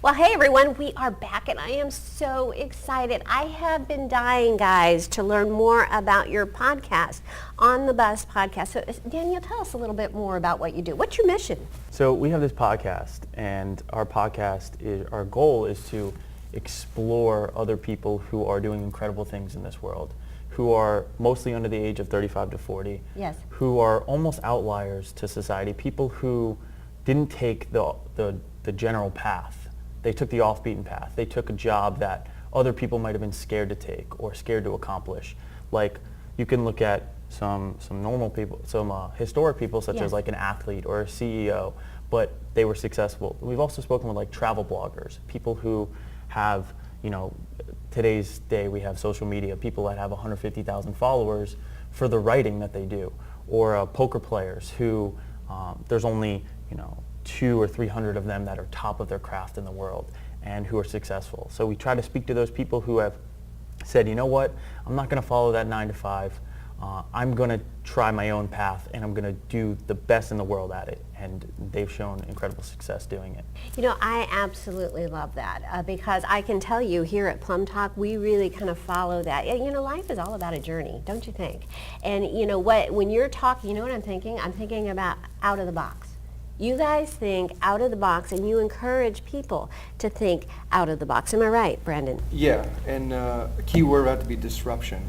Well, hey everyone, we are back and I am so excited. I have been dying, guys, to learn more about your podcast, On the Bus podcast. So Daniel, tell us a little bit more about what you do. What's your mission? So we have this podcast, and our goal is to explore other people who are doing incredible things in this world, who are mostly under the age of 35 to 40, Yes. who are almost outliers to society, people who didn't take the general path. They took the off-beaten path. They took a job that other people might have been scared to take or scared to accomplish. Like, you can look at some normal people, some historic people such as like an athlete or a CEO, but they were successful. We've also spoken with like travel bloggers, people who have, today's day we have social media, people that have 150,000 followers for the writing that they do, or poker players who there's only, 200 or 300 of them that are top of their craft in the world and who are successful. So we try to speak to those people who have said, you know what, I'm not going to follow that 9 to 5. I'm going to try my own path, and I'm going to do the best in the world at it. And they've shown incredible success doing it. I absolutely love that because I can tell you here at PlumbTalk, we really kind of follow that. Life is all about a journey, don't you think? And when you're talking, you know what I'm thinking? I'm thinking about out of the box. You guys think out of the box, and you encourage people to think out of the box. Am I right, Brandon? Yeah, and a key word would have to be disruption.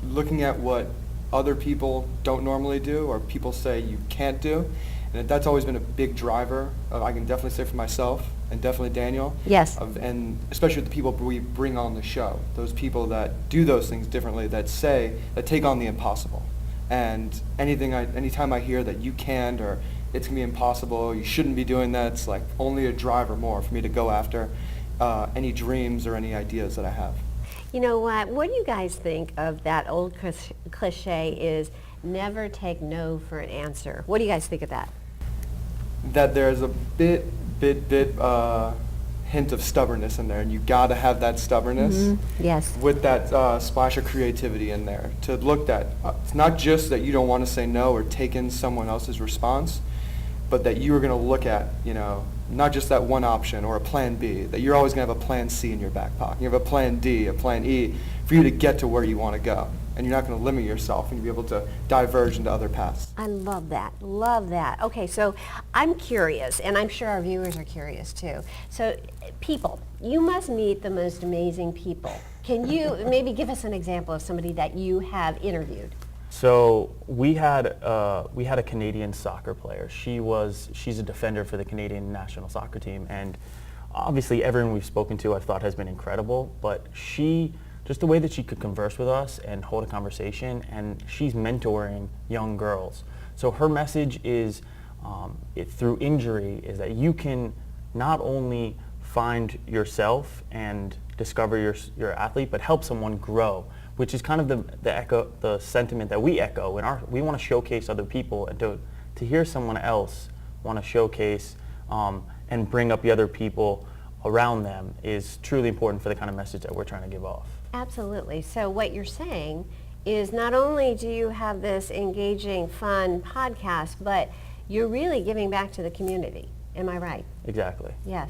Looking at what other people don't normally do, or people say you can't do, and that's always been a big driver. I can definitely say for myself, and definitely Daniel. Yes. And especially the people we bring on the show, those people that do those things differently, that take on the impossible. And anytime I hear that you can't, or it's going to be impossible, you shouldn't be doing that, it's like only a driver more for me to go after any dreams or any ideas that I have. You know what? What do you guys think of that old cliche is never take no for an answer? What do you guys think of that? That there's a bit hint of stubbornness in there, and you got to have that stubbornness. Mm-hmm. Yes. With that splash of creativity in there. To look at, it's not just that you don't want to say no or take in someone else's response, but that you are going to look at, not just that one option or a plan B, that you're always going to have a plan C in your back pocket. You have a plan D, a plan E, for you to get to where you want to go. And you're not going to limit yourself, and you'll be able to diverge into other paths. I love that. Love that. Okay, so I'm curious, and I'm sure our viewers are curious too. So people, you must meet the most amazing people. Can you maybe give us an example of somebody that you have interviewed? So we had a Canadian soccer player. She's a defender for the Canadian national soccer team, and obviously everyone we've spoken to I've thought has been incredible, but just the way that she could converse with us and hold a conversation, and she's mentoring young girls. So her message is, through injury, is that you can not only find yourself and discover your athlete, but help someone grow, which is kind of the sentiment that we echo. We want to showcase other people, and to hear someone else want to showcase and bring up the other people around them is truly important for the kind of message that we're trying to give off. Absolutely. So what you're saying is not only do you have this engaging, fun podcast, but you're really giving back to the community. Am I right? Exactly. Yes.